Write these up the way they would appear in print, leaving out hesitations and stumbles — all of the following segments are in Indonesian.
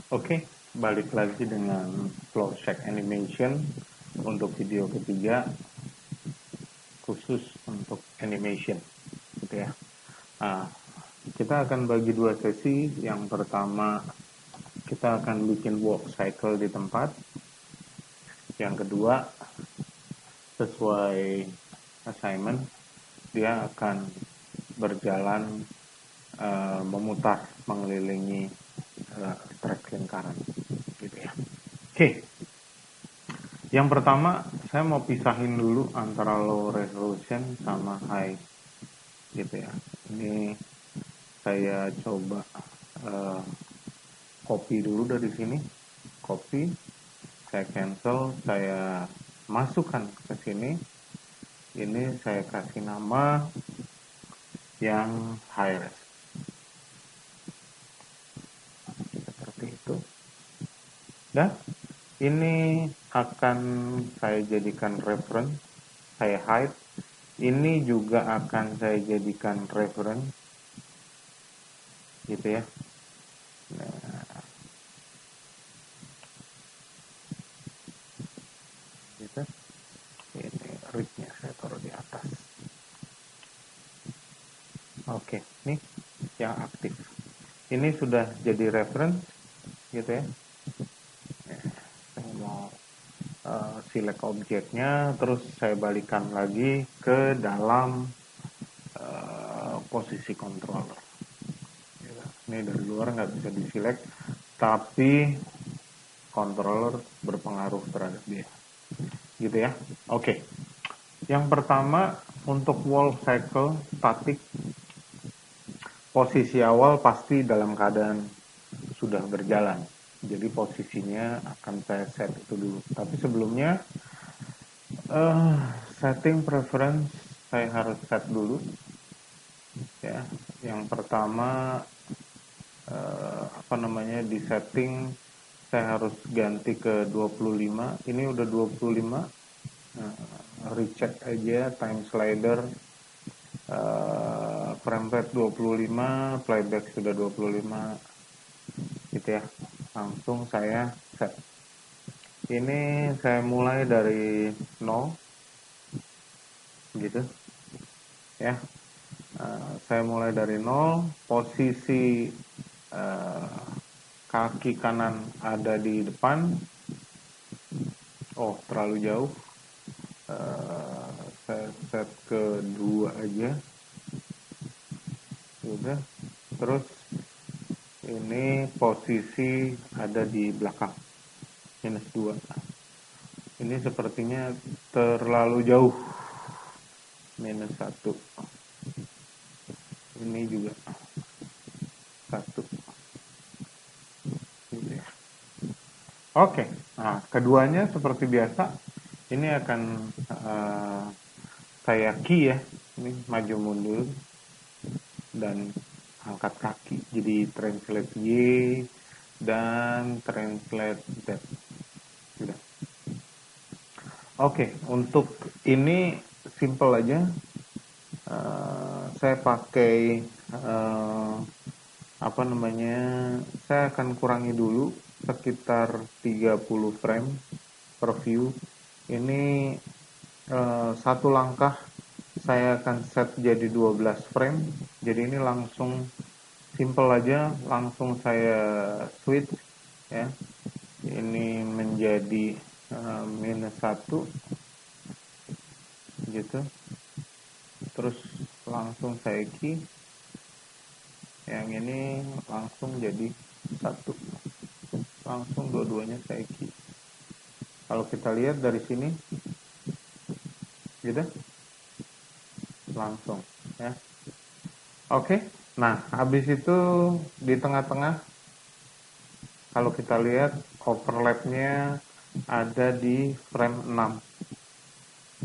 Oke, balik lagi dengan flow check animation untuk video ketiga khusus untuk animation, gitu ya. Nah, kita akan bagi dua sesi. Yang pertama kita akan bikin walk cycle di tempat. Yang kedua, sesuai assignment, dia akan berjalan memutar mengelilingi track lingkaran, gitu ya. Oke. Yang pertama, saya mau pisahin dulu antara low resolution sama high, gitu ya. Ini saya coba copy dulu dari sini, copy, saya cancel, saya masukkan ke sini. Ini saya kasih nama yang high res, seperti itu. Dan ini akan saya jadikan reference, saya hide. Ini juga akan saya jadikan reference, gitu ya. Nah, gitu. Ini read-nya saya taruh di atas. Oke, ini yang aktif. Ini sudah jadi reference, gitu ya. Saya mau select objeknya, terus saya balikan lagi ke dalam posisi controller. Ini dari luar nggak bisa diselect, tapi controller berpengaruh terhadap dia, gitu ya. Oke, yang pertama untuk wall cycle static, posisi awal pasti dalam keadaan sudah berjalan, jadi posisinya akan saya set itu dulu. Tapi sebelumnya setting preference saya harus set dulu ya. Yang pertama di setting saya harus ganti ke 25. Ini udah 25. Recheck aja time slider, frame rate 25, playback sudah 25, gitu ya. Langsung saya set. Ini saya mulai dari 0, gitu ya. Saya mulai dari 0, posisi kaki kanan ada di depan. Oh, terlalu jauh. Saya set ke 2 aja. Udah. Terus ini posisi ada di belakang, -2. Ini sepertinya terlalu jauh, -1. Ini juga 1. Gitu ya. Oke, nah keduanya seperti biasa. Ini akan saya key ya. Ini maju mundur dan angkat kaki. Jadi translate Y dan translate Z. Sudah. Oke, untuk ini simple aja. Saya pakai saya akan kurangi dulu sekitar 30 frame per view. Ini satu langkah saya akan set jadi 12 frame. Jadi ini langsung simple aja, langsung saya switch ya. Ini menjadi -1, gitu. Terus langsung saya key. Yang ini langsung jadi 1. Langsung dua-duanya saya key. Kalau kita lihat dari sini, gitu, langsung ya. Oke, nah habis itu di tengah-tengah, kalau kita lihat overlapnya ada di frame 6,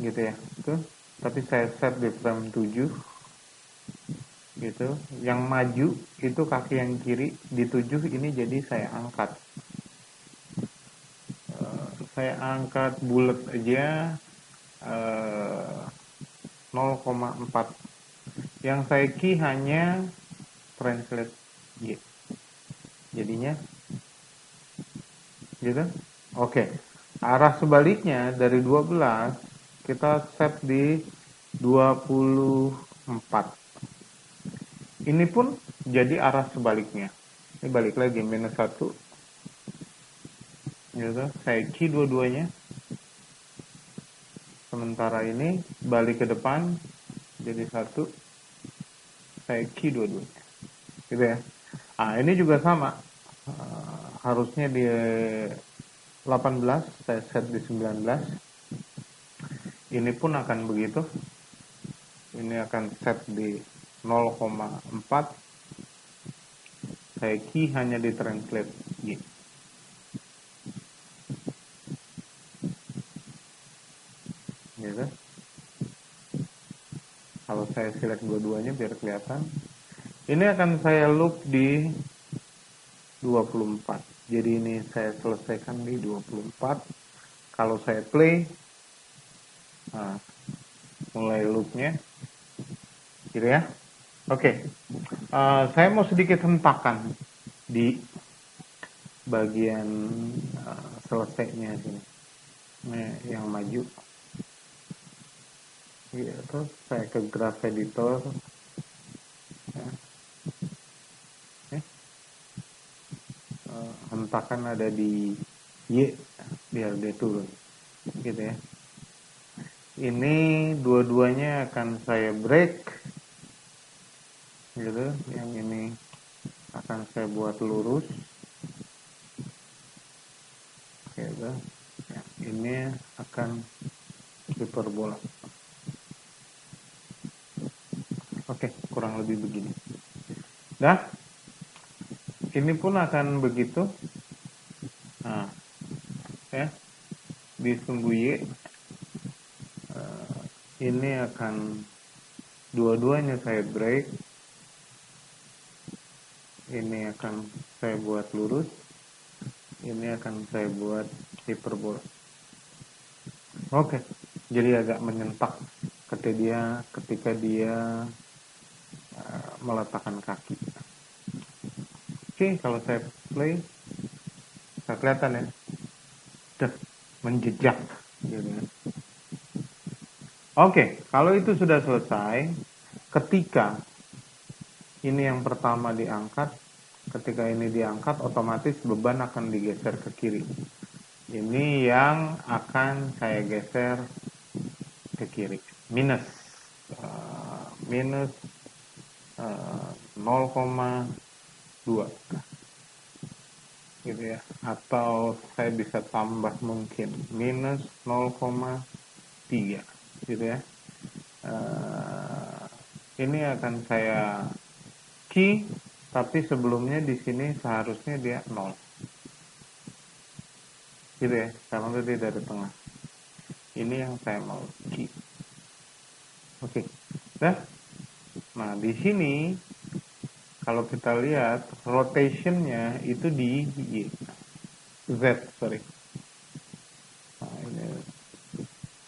gitu ya. Itu, tapi saya set di frame 7, gitu. Yang maju itu kaki yang kiri, di 7 ini jadi saya angkat. Saya angkat bulat aja 0,4. Yang saya key hanya translate Y. Jadinya gitu. Oke, arah sebaliknya dari 12 kita set di 24. Ini pun jadi arah sebaliknya. Ini balik lagi minus 1, gitu. Saya key dua-duanya. Sementara ini balik ke depan jadi 1, saya key dua-duanya, gitu ya. Ah, ini juga sama. Harusnya di 18, saya set di 19. Ini pun akan begitu. Ini akan set di 0,4. Saya key hanya di translate Y. Gitu. Kalau saya select dua-duanya biar kelihatan. Ini akan saya loop di 24. Jadi ini saya selesaikan di 24. Kalau saya play, nah, mulai loopnya, gitu ya. Oke, saya mau sedikit hentakan di bagian selesainya sini. Ini yang maju. Ya, terus saya ke graph editor. Ya. Hentakan ada di Y biar dia turun, gitu ya. Ini dua-duanya akan saya break, gitu. Yang ini akan saya buat lurus, gitu. Ya, ini akan hiperbola. Oke, kurang lebih begini. Nah, ini pun akan begitu. Nah, ya, di sumbu Y ini akan dua-duanya saya break. Ini akan saya buat lurus. Ini akan saya buat hiperbola. Oke, jadi agak menyentak ketika dia meletakkan kaki. Oke, kalau saya play, nggak kelihatan ya, udah menjejak. Gitu ya. Oke, kalau itu sudah selesai, ketika ini yang pertama diangkat, ketika ini diangkat, otomatis beban akan digeser ke kiri. Ini yang akan saya geser ke kiri, minus 0,2, gitu ya, atau saya bisa tambah mungkin minus 0,3, gitu ya. Ini akan saya key, tapi sebelumnya di sini seharusnya dia 0, gitu ya, karena dia dari tengah. Ini yang saya mau key. Oke, nah di sini kalau kita lihat rotationnya itu di Z, sorry. Nah, ini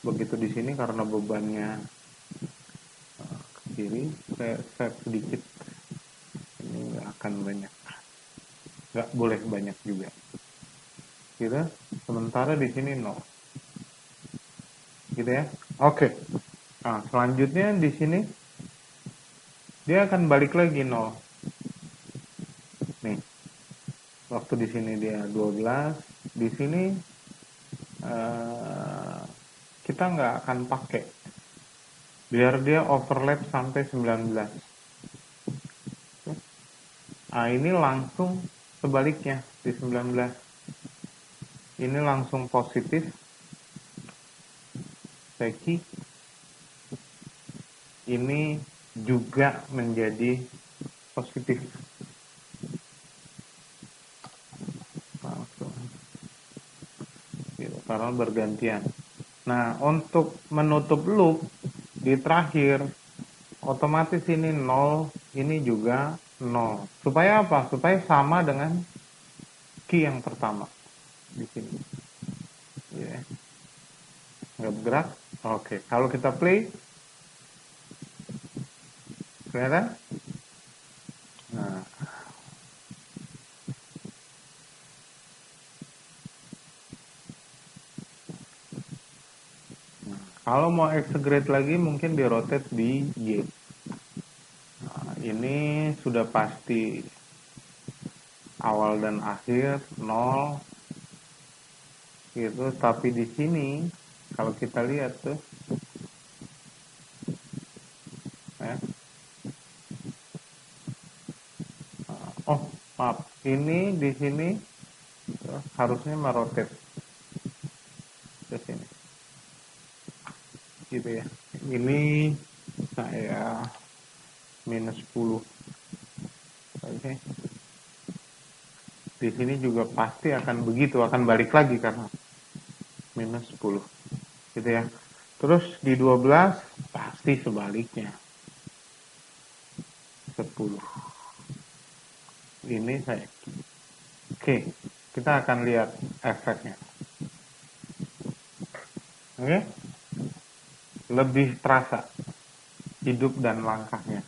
begitu di sini karena bebannya ke kiri, saya set sedikit. Ini nggak akan banyak, nggak boleh banyak juga. Gitu. Sementara di sini 0. Gitu ya. Oke. Nah, selanjutnya di sini dia akan balik lagi 0. Nih. Waktu di sini dia 12, di sini kita nggak akan pakai. Biar dia overlap sampai 19. Nah, ini langsung sebaliknya di 19. Ini langsung positif. Seki. Ini juga menjadi positif. Langsung. Gitu, karena bergantian. Nah, untuk menutup loop di terakhir, otomatis ini 0, ini juga 0. Supaya apa? Supaya sama dengan key yang pertama di sini. Ya. Nggak bergerak. Oke, kalau kita play, kelihatan? Nah, Kalau mau exaggerate lagi mungkin di rotate di Y. Nah, ini sudah pasti awal dan akhir 0 gitu, tapi di sini kalau kita lihat tuh ya. Oh, maaf. Ini di sini harusnya merotate ke sini. Gitu ya. Ini saya minus 10. Oke. Di sini juga pasti akan begitu, akan balik lagi karena minus 10. Gitu ya. Terus di 12 pasti sebaliknya. 10. Ini saya. Oke, kita akan lihat efeknya. Oke? Lebih terasa hidup dan langkahnya.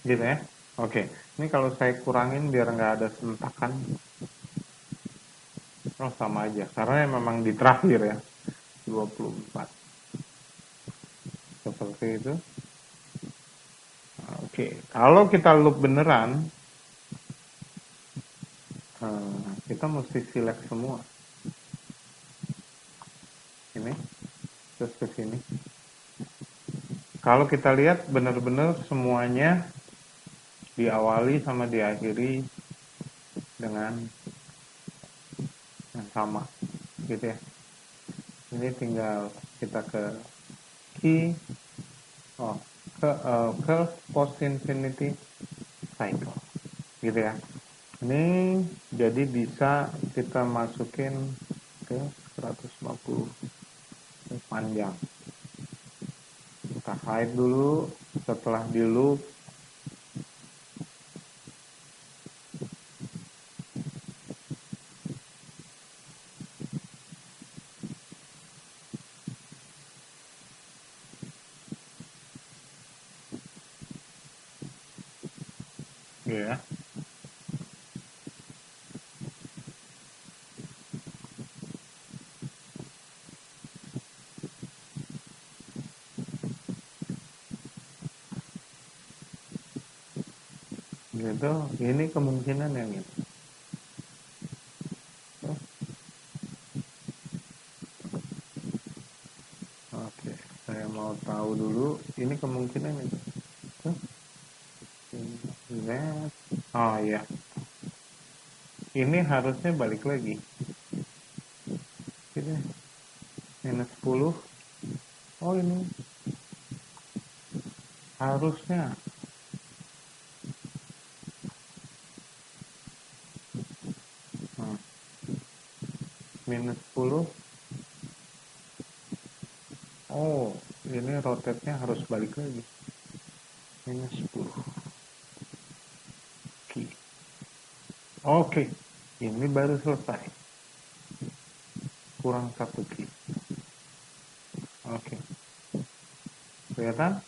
Gitu ya. Oke, ini kalau saya kurangin biar nggak ada sentakan. Oh, sama aja. Karena memang di terakhir ya. 24. Seperti itu. Oke, kalau kita loop beneran, kita mesti select semua. Ini, terus ke sini. Kalau kita lihat benar-benar semuanya diawali sama diakhiri dengan yang sama, gitu ya. Ini tinggal kita ke key, ke post infinity cycle, gitu ya. Ini jadi bisa kita masukin ke 150 panjang. Kita hide dulu, setelah di loop ya. Gitu, ini kemungkinan yang ini. Oke, saya mau tahu dulu ini kemungkinan itu. Oh iya, ini harusnya balik lagi. Ini minus 10. Oh ini harusnya nah, minus 10. Oh, ini rotate-nya harus balik lagi. Minus 10. Oke, ini baru selesai. Kurang satu key. Oke, kelihatan?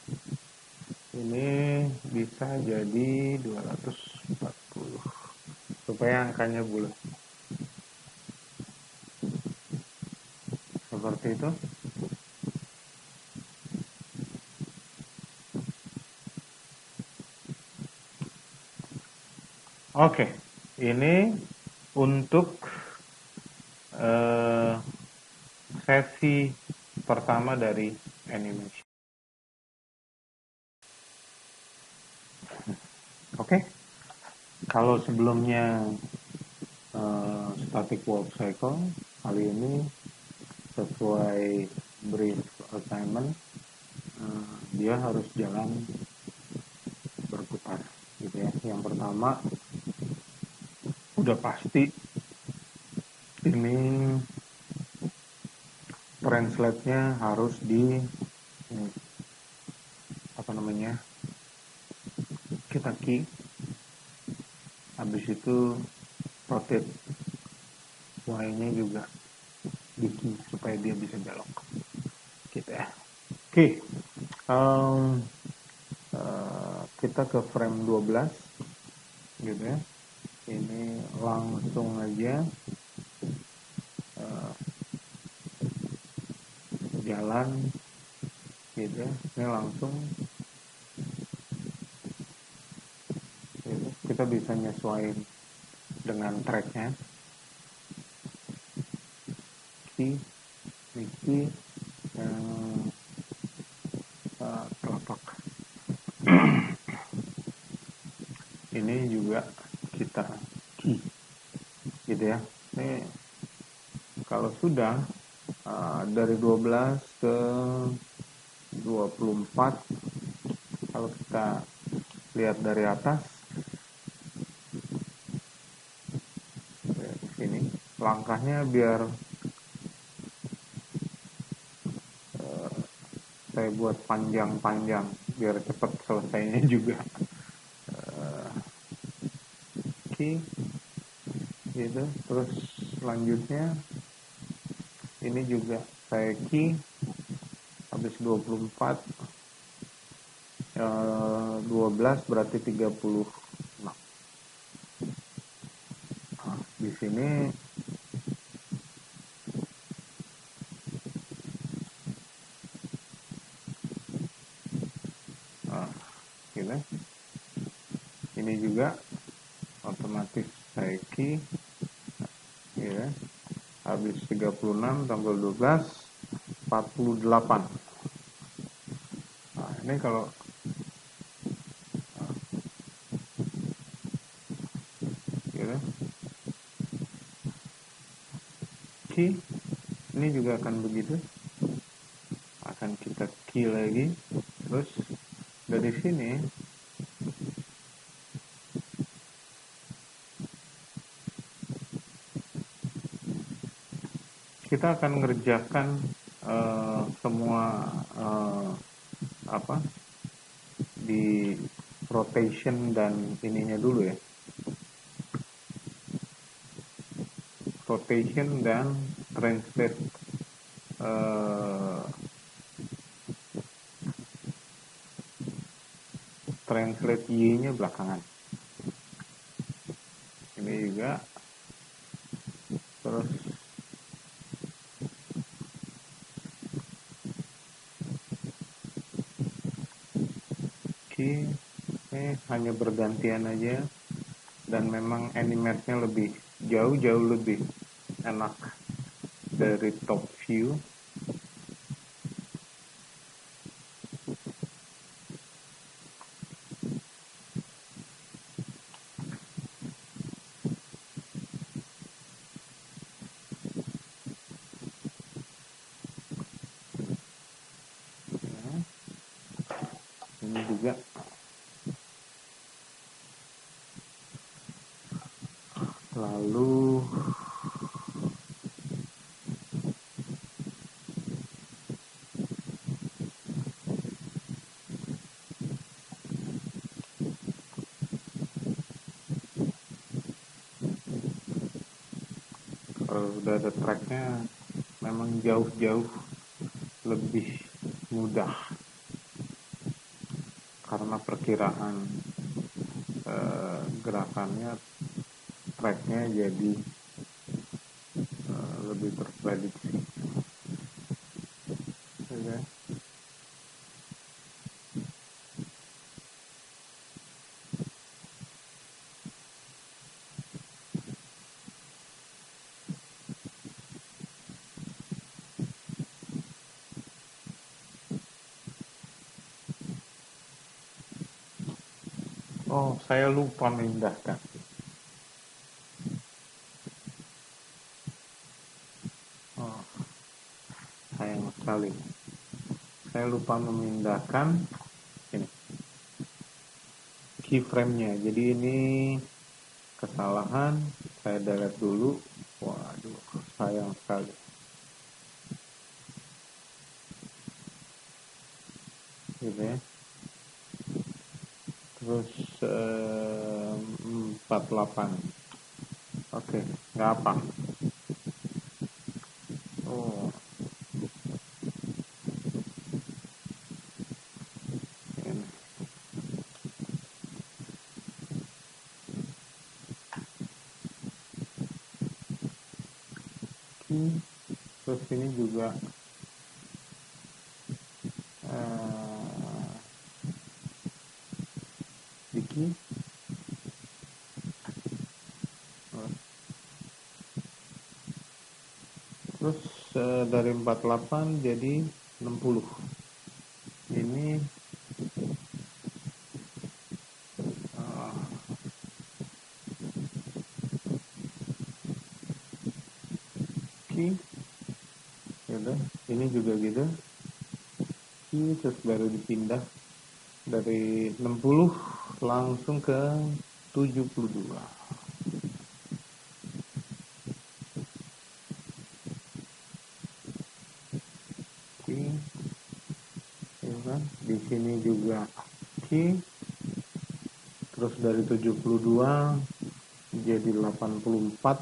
Ini bisa jadi 240. Supaya angkanya bulat. Seperti itu. Oke, ini untuk sesi pertama dari animation. Oke, kalau sebelumnya static warp cycle, kali ini sesuai brief assignment, dia harus jalan berputar, gitu ya. Yang pertama, udah pasti ini translate-nya harus di apa namanya, kita key, habis itu rotate Y-nya juga di key supaya dia bisa belok, gitu ya. Oke, kita ke frame 12, gitu ya. Ini langsung aja jalan gitu, ini langsung gitu. Kita bisa nyesuaiin dengan tracknya, key yang telapak ini juga kita key gitu ya. Ini kalau sudah dari 12 ke 24, kalau kita lihat dari atas di sini langkahnya biar saya buat panjang-panjang biar cepat selesainya juga. Oke, gitu. Terus selanjutnya ini juga saya key habis 24, 12 berarti 30. Nah, di sini gitu. Ini juga otomatis saya key ya. Habis 36 tambah 12 48. Nah, ini kalau gitu. Key ini juga akan begitu. Akan kita key lagi. Terus dari sini kita akan ngerjakan semua di rotation dan ininya dulu ya, rotation dan translate translate Y nya belakangan ini juga. Terus ini hanya bergantian aja, dan memang animate-nya lebih jauh lebih enak dari top view. Ini juga lalu kalau udah ada tracknya memang jauh lebih mudah karena perkiraan gerakannya, tracknya jadi lebih terprediksi. Okay. Oh, saya lupa memindahkan. Oh, sayang sekali. Saya lupa memindahkan ini keyframe-nya. Jadi ini kesalahan. Saya delete dulu. Waduh, sayang sekali. Gitu ya. Terus 48. Oke, nggak apa. Oh, ini. Terus ini juga key. Terus dari 48 jadi 60. Ini key, gitu. Ini juga gitu, key, terus baru dipindah dari 60 langsung ke 72. Key, ya kan? Di sini juga key, terus dari 72 jadi 84.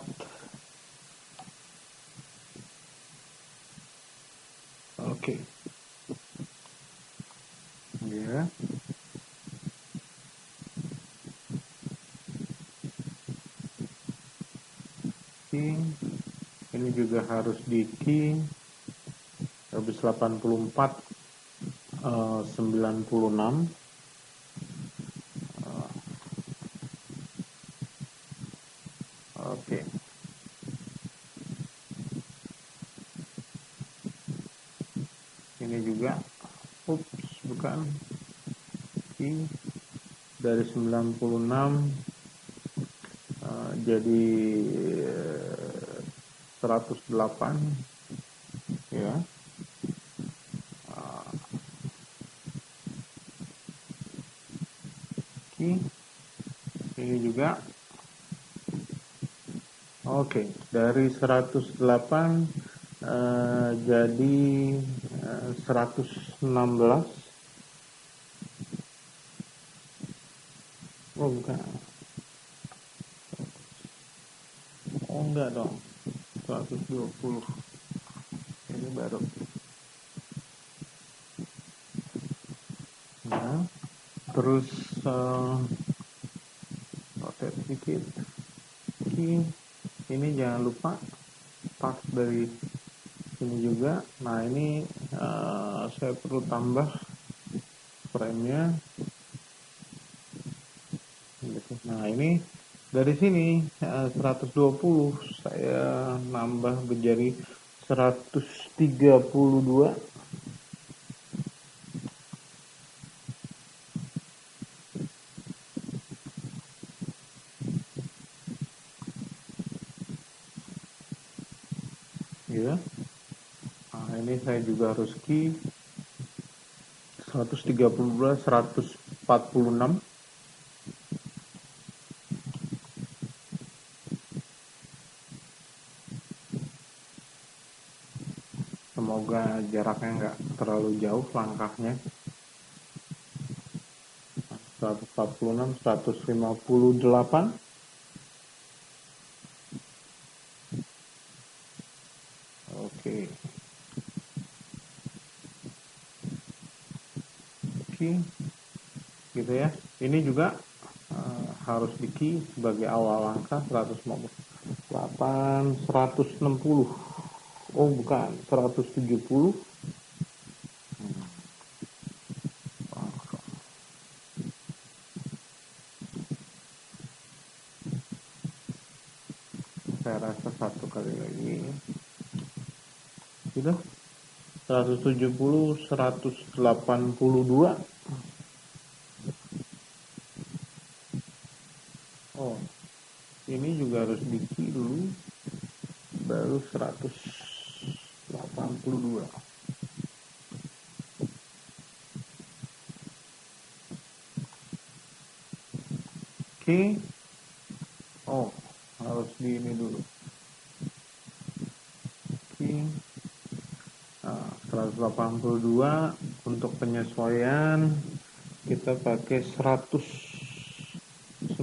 Oke. Ya. Key. Ini juga harus di key. Habis 84 96. Oke. Ini juga, bukan, key dari 96 jadi 108, ya. Key ini juga. Oke, dari 108 jadi 116. Oh bukan, oh enggak dong, 120. Ini baru. Nah, terus rotate sedikit. Ini jangan lupa part dari ini juga. Nah ini saya perlu tambah frame-nya gitu. Nah ini dari sini 120 saya nambah menjadi 132. Ya. Nah ini saya juga harus key 132 146. Semoga jaraknya nggak terlalu jauh langkahnya. 146 158. Oke. Key gitu ya. Ini juga harus di key sebagai awal langkah. 158 160. Oh bukan, 170. Saya rasa satu kali lagi. Sudah. 170 182. Oh, ini juga harus di key dulu. Baru 182. Oke. Oh, harus di ini dulu. Oke. Nah, 182 untuk penyesuaian kita pakai 194.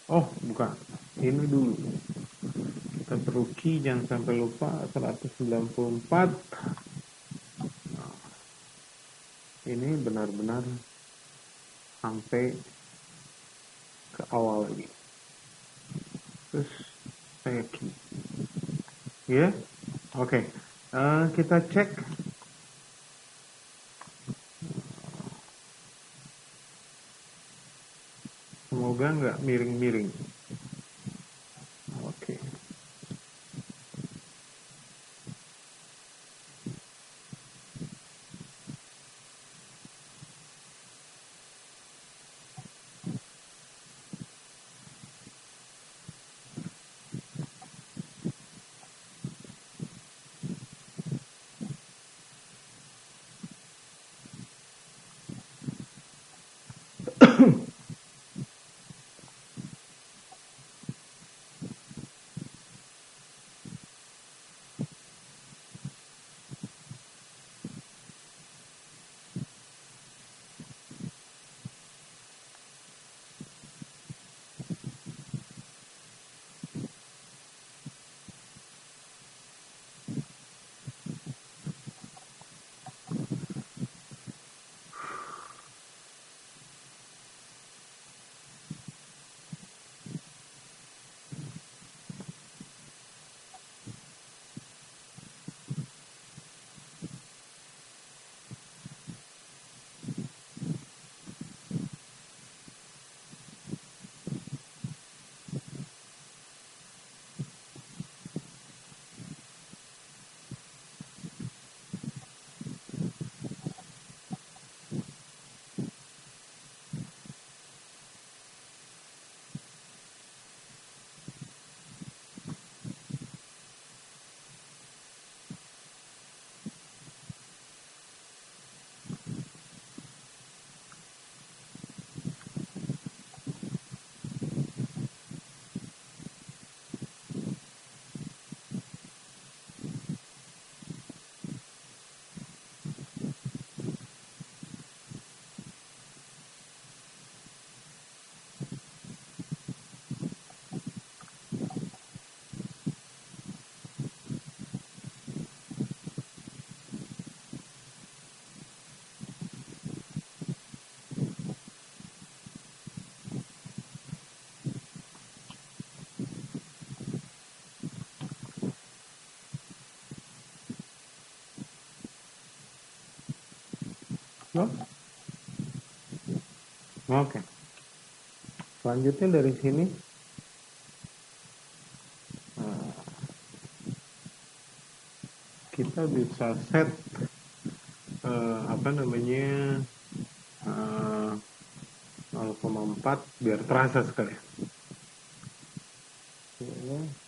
Oh, bukan. Ini dulu. Kita perlu key, jangan sampai lupa 194. Nah, ini benar-benar sampai ke awal lagi. Terus saya key. Ya, oke. Kita cek. semoga nggak miring-miring. Oke. No? Oke. Selanjutnya dari sini kita bisa set apa namanya 0,4 biar terasa sekali. Ini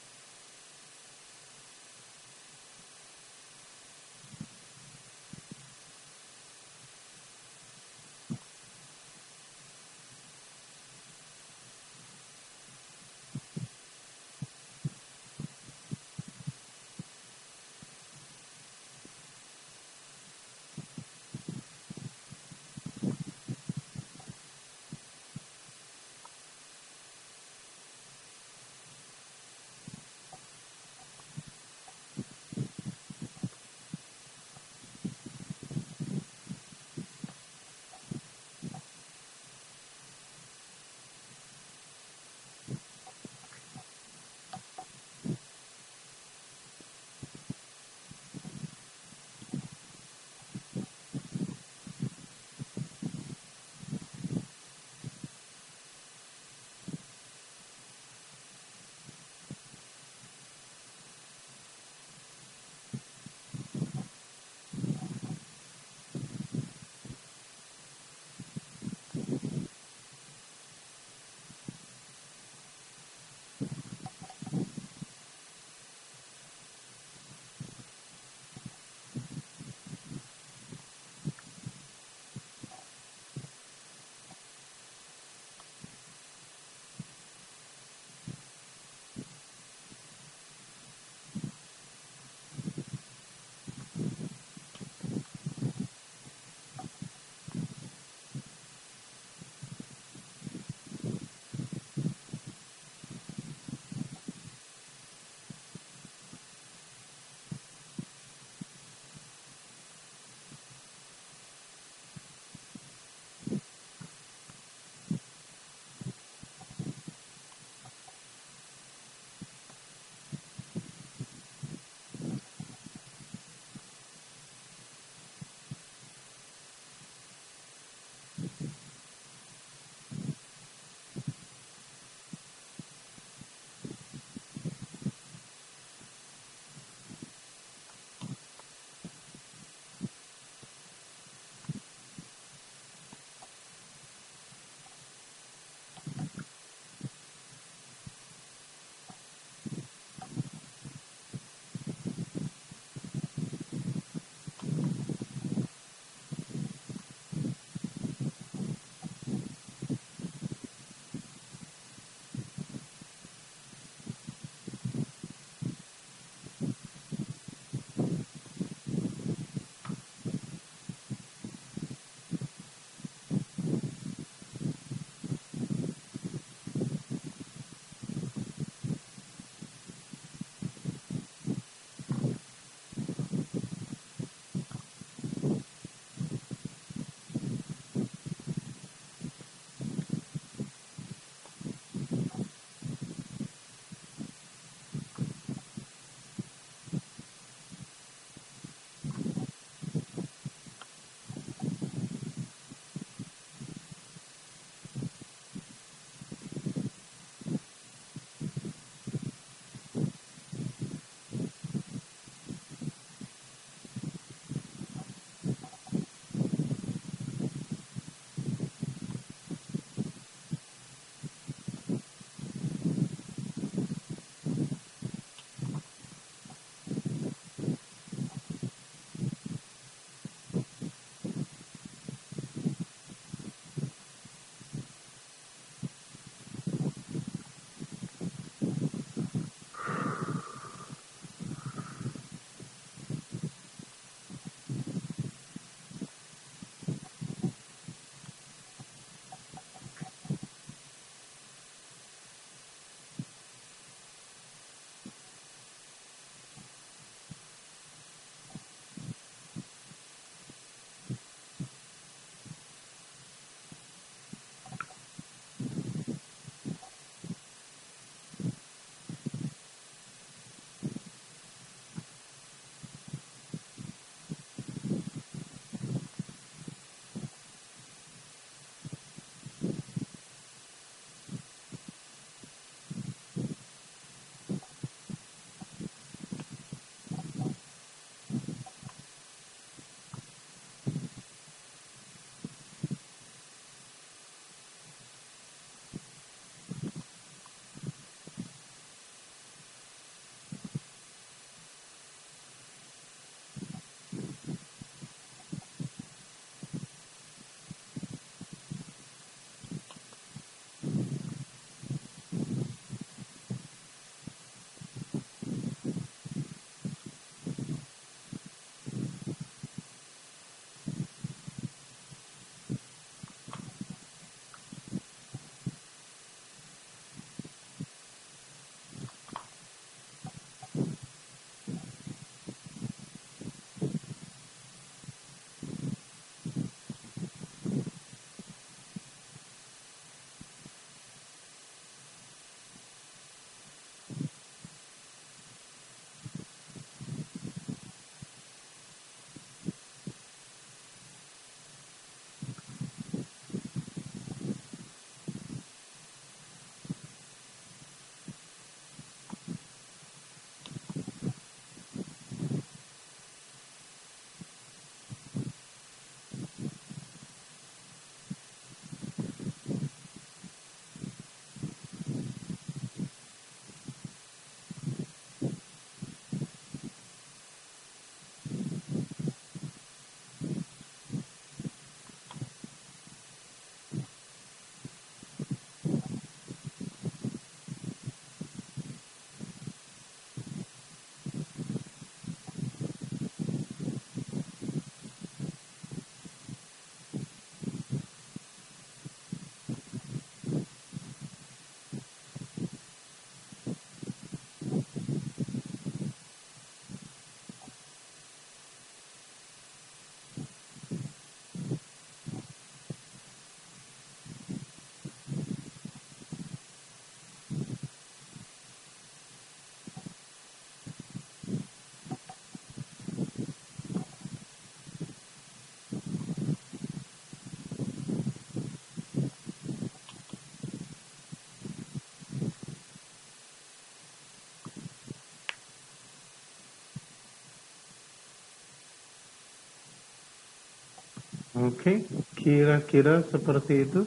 Oke, kira-kira seperti itu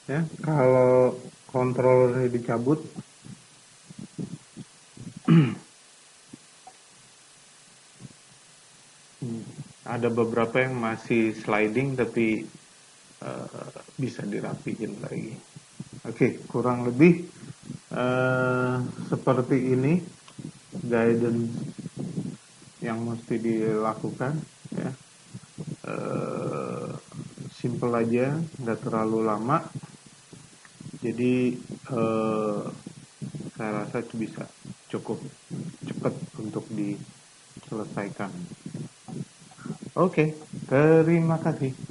ya. Kalau controllernya dicabut, ada beberapa yang masih sliding tapi bisa dirapihin lagi. Oke, kurang lebih seperti ini guidance yang mesti dilakukan ya. Simple aja, nggak terlalu lama. Jadi saya rasa itu bisa cukup cepat untuk diselesaikan. Oke, terima kasih.